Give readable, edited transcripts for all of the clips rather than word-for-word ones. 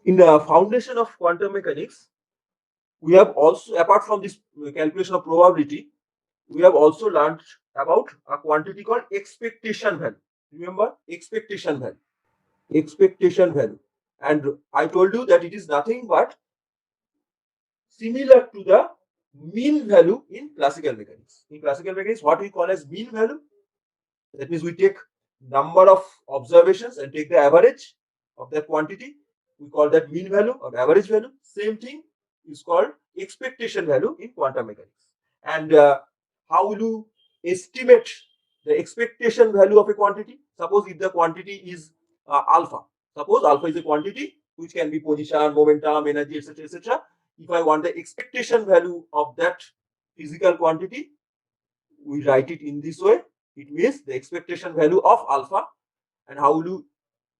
In the foundation of quantum mechanics, we have also, apart from this calculation of probability, we have also learned about a quantity called expectation value. Remember, expectation value. Expectation value. And I told you that it is nothing but similar to the mean value in classical mechanics. In classical mechanics, what we call as mean value, that means we take number of observations and take the average of that quantity. We call that mean value or average value. Same thing is called expectation value in quantum mechanics. And how will you estimate the expectation value of a quantity? Suppose if the quantity is alpha. Suppose alpha is a quantity which can be position, momentum, energy, etc., etc. If I want the expectation value of that physical quantity, we write it in this way. It means the expectation value of alpha. And how will you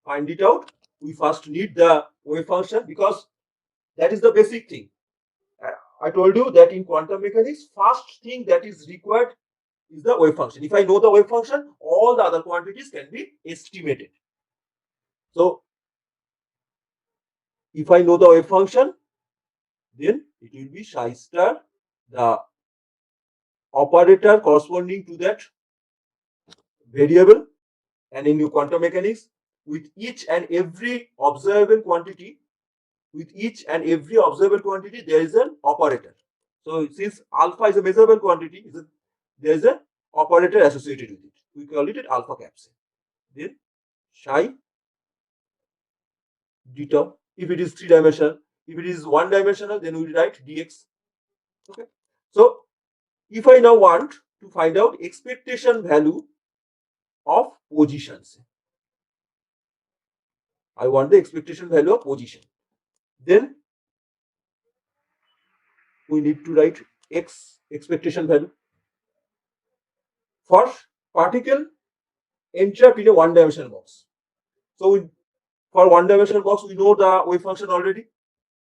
find it out? We first need the wave function, because that is the basic thing. I told you that in quantum mechanics, first thing that is required is the wave function. If I know the wave function, all the other quantities can be estimated. So if I know the wave function, then it will be psi star, the operator corresponding to that variable. And in quantum mechanics, with each and every observable quantity, there is an operator. So since alpha is a measurable quantity, there is an operator associated with it. We call it alpha capsule. Then psi d tau. If it is 3-dimensional, if it is 1-dimensional, then we write dx. Okay. So if I now want to find out expectation value of positions, I want the expectation value of position, then we need to write x expectation value for particle entrapped in a 1-dimensional box. So for 1-dimensional box, we know the wave function already.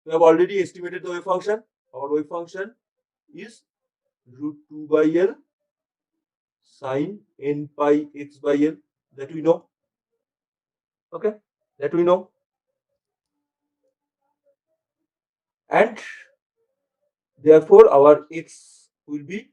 We have already estimated the wave function. Our wave function is root 2 by L sine n pi x by L. That we know. Okay, that we know. And therefore, our x will be,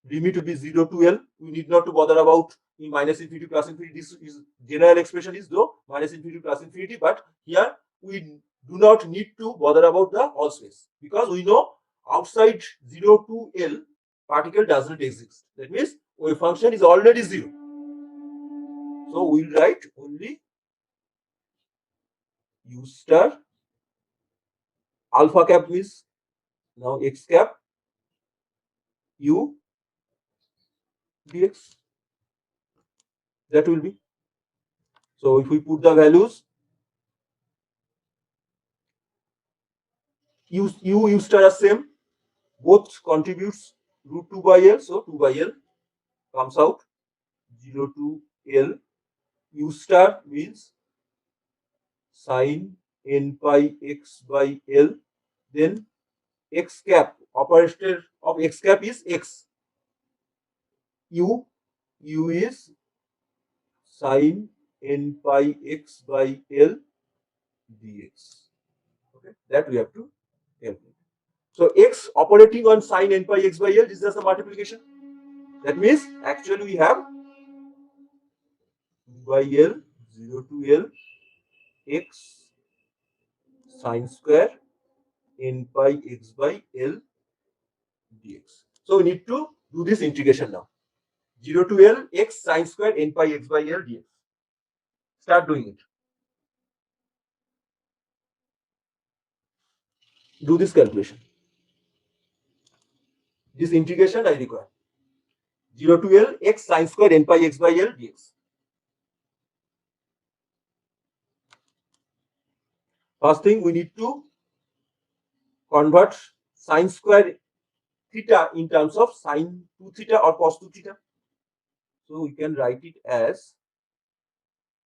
limit will be 0 to L. We need not to bother about in minus infinity plus infinity. This is general expression is though minus infinity plus infinity, but here we do not need to bother about the all space, because we know outside 0 to L particle does not exist. That means wave function is already 0. So we'll write only u star. Alpha cap means now x cap u dx. That will be. So if we put the values, u star are same, both contributes root 2 by L, so 2 by L comes out 0 to L. U star means sine n pi x by L. Then x cap, operator of x cap is x. U is sine n pi x by L dx. Okay, that we have to calculate. So x operating on sine n pi x by L is just a multiplication. That means actually we have 2 by L 0 to L x sine square n pi x by L dx. So we need to do this integration now. 0 to L x sine square n pi x by L dx. Start doing it. Do this calculation. This integration I require. 0 to L x sine square n pi x by L dx. First thing, we need to convert sine square theta in terms of sine 2 theta or cos 2 theta. So we can write it as,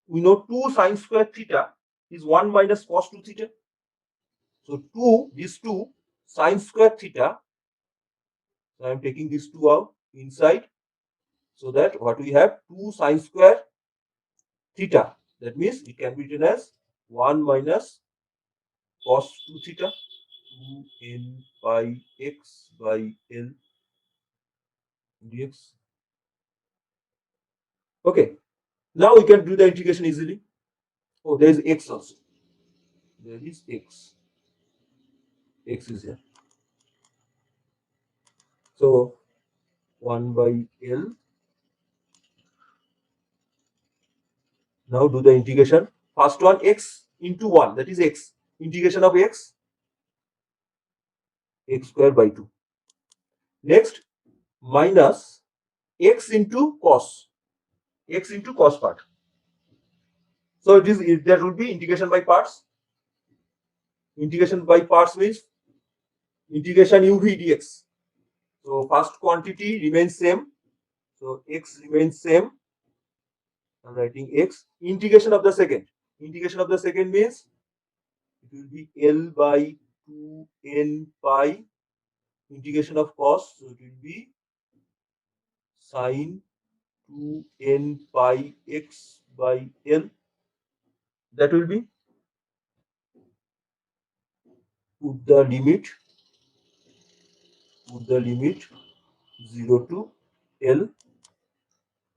we know 2 sine square theta is 1 minus cos 2 theta. So these 2 sine square theta, so I am taking these 2 out inside, so that what we have, 2 sine square theta. That means it can be written as 1 minus cos 2 theta 2n pi x by L dx. Okay, now we can do the integration easily. Oh, there is x also. There is x. X is here. So 1 by L. Now do the integration. First one x into 1, that is x. Integration of x, x square by 2. Next, minus x into cos part. So that will be integration by parts. Integration by parts means integration uv dx. So first quantity remains same. So x remains same. I'm writing x. Integration of the second. Integration of the second means it will be L by 2n pi. Integration of cos, so it will be sine 2n pi x by L. That will be, put the limit 0 to L,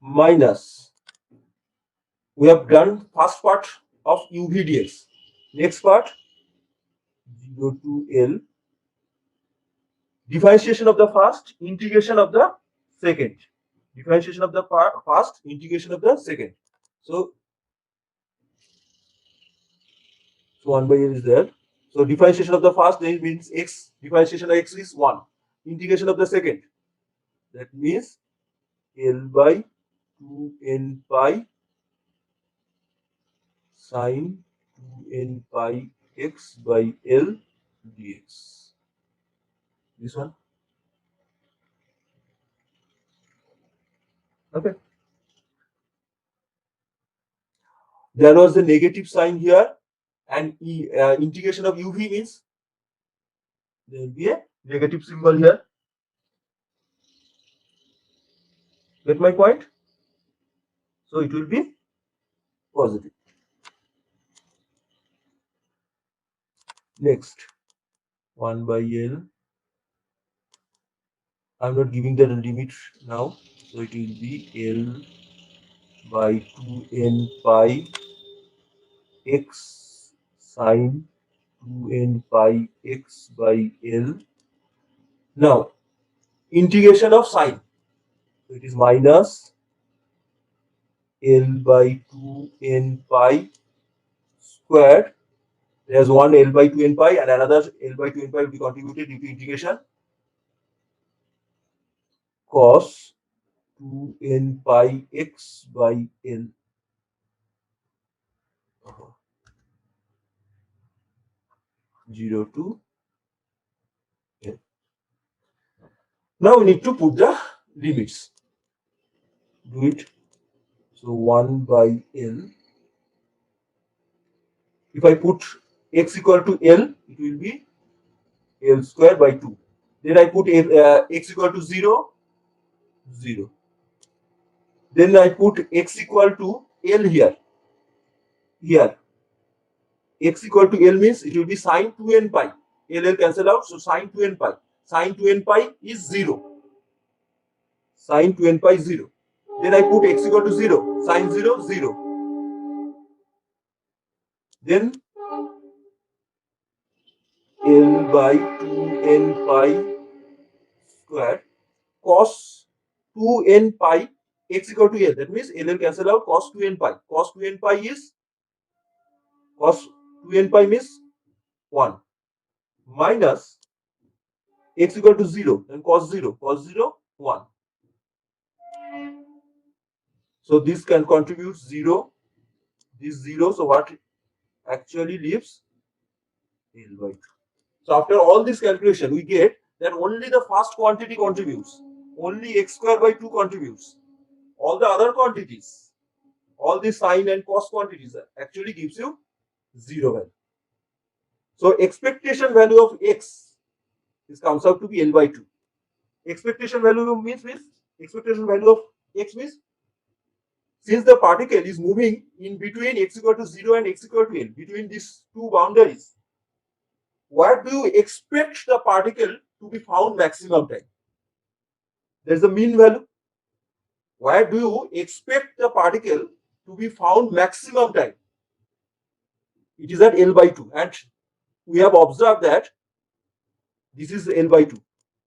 minus, we have done first part of uv dx. Next part 0 to L, differentiation of the first, integration of the second. Differentiation of the first, integration of the second. So 1 by L is there. So differentiation of the first means x, differentiation of x is 1. Integration of the second, that means L by 2n pi sine 2n pi x by L dx. This one. Okay. There was a negative sign here, and integration of uv means there will be a negative symbol here. Get my point? So it will be positive. Next, 1 by L. I'm not giving the limit now, so it will be L by 2n pi x sine 2n pi x by L. Now, integration of sine, so it is minus L by 2n pi squared. There's one L by 2n pi and another L by 2n pi will be contributed due to integration cos 2n pi x by L. 0 to L. Now we need to put the limits. Do it. So 1 by L. If I put x equal to L, it will be L square by 2. Then I put x equal to 0, 0. Then I put x equal to L here. Here. X equal to L means it will be sine 2n pi. L cancel out, so sine 2n pi. Sine 2n pi is 0. Sine 2n pi is 0. Then I put x equal to 0. Sine 0, 0. Then L by 2n pi squared cos 2n pi x equal to L. That means L cancel out, cos 2n pi. Cos 2n pi is, cos 2n pi means 1 minus x equal to 0 and cos 0. Cos 0, 1. So this can contribute 0. This 0. So what actually leaves? L by 2. So after all this calculation, we get that only the first quantity contributes. Only x square by 2 contributes. All the other quantities, all the sine and cos quantities actually gives you 0 value. So expectation value of x, this comes out to be L by 2. Expectation value means expectation value of x means since the particle is moving in between x equal to 0 and x equal to L, between these two boundaries, where do you expect the particle to be found maximum time? There's the mean value. Where do you expect the particle to be found maximum time? It is at L by 2. And we have observed that this is L by 2.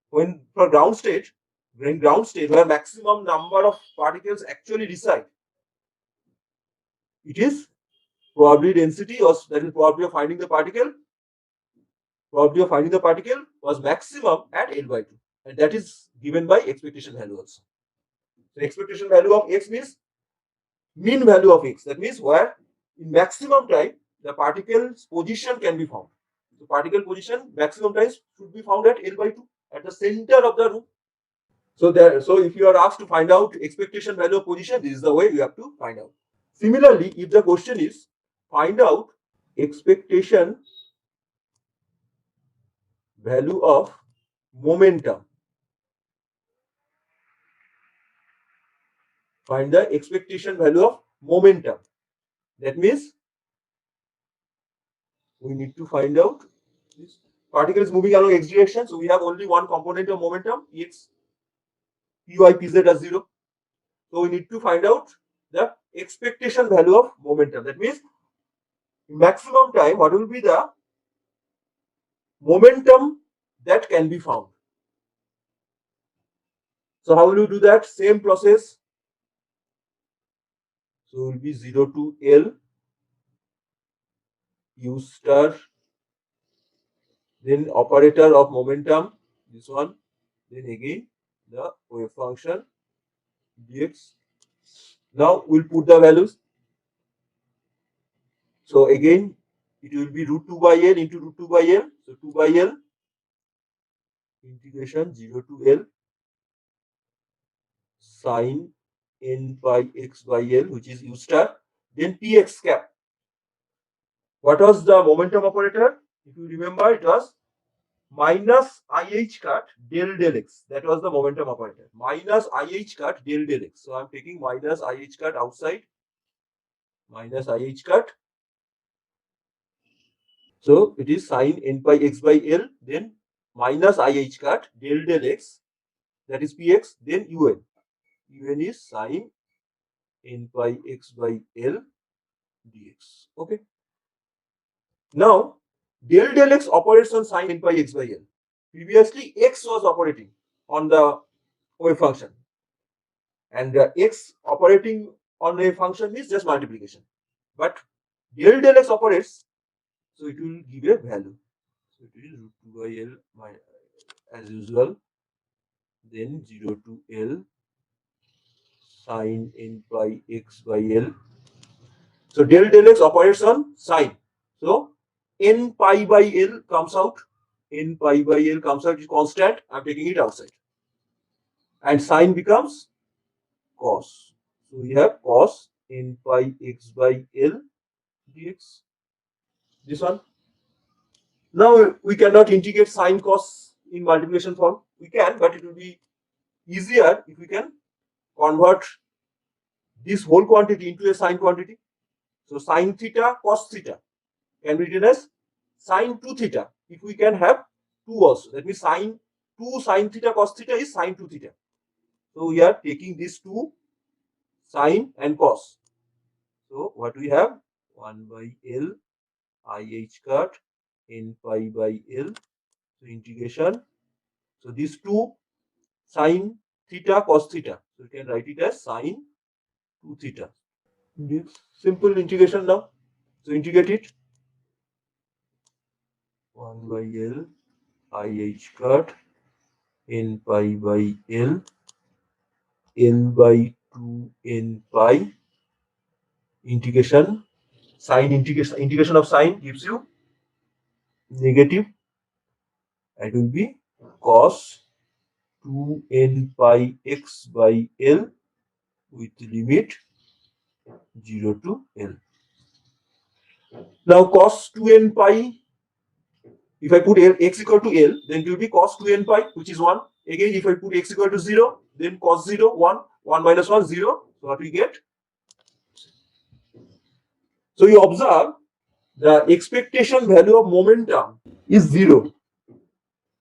When for ground state, where maximum number of particles actually reside, it is probability density, or that is probability of finding the particle. Probability of finding the particle was maximum at L by 2. And that is given by expectation value also. So expectation value of x means mean value of x. That means where in maximum time the particle's position can be found. The particle position maximum times should be found at L by 2, at the center of the room. So if you are asked to find out expectation value of position, this is the way you have to find out. Similarly, if the question is find out expectation value of momentum, find the expectation value of momentum. That means we need to find out this particle is moving along x direction, so we have only one component of momentum, x, py, pz are 0. So we need to find out the expectation value of momentum. That means maximum time, what will be the momentum that can be found? So how will you do that? Same process. So it will be 0 to L, U star, then operator of momentum, this one, then again the wave function dx. Now we'll put the values. So again it will be root 2 by L into root 2 by L. So 2 by L integration 0 to L sine n pi x by L, which is U star, then px cap. What was the momentum operator? If you remember, it was minus IH cut del x. That was the momentum operator. Minus IH cut del x. So I'm taking minus IH cut outside. Minus IH cut. So it is sine n pi x by L, then minus IH cut del x. That is px, then un. Un is sine n pi x by L dx. Okay. Now, del x operates on sine n pi x by L. Previously, x was operating on the wave function. And x operating on a function is just multiplication. But del x operates, so it will give a value. So it is root 2 by L as usual. Then 0 to L sine n pi x by L. So del x operates on sine. So n pi by L comes out. N pi by L comes out is constant. I'm taking it outside. And sine becomes cos. So we have cos n pi x by L dx. This one. Now we cannot integrate sine cos in multiplication form. We can, but it will be easier if we can convert this whole quantity into a sine quantity. So sine theta cos theta can be written as sine 2 theta. If we can have 2 also, that means sine 2 sine theta cos theta is sine 2 theta. So we are taking these two, sine and cos. So what we have? 1 by L IH cut n pi by L. So integration. So these two, sine theta cos theta. So you can write it as sine 2 theta. Simple integration now. So integrate it. 1 by L IH cut n pi by L by 2 n pi integration of sine gives you negative. It will be cos 2 n pi x by L with limit 0 to L. Now cos 2 n pi, if I put x equal to L, then it will be cos 2 n pi, which is 1. Again, if I put x equal to 0, then cos 0, 1, 1 minus 1, 0. So what we get? So you observe the expectation value of momentum is 0.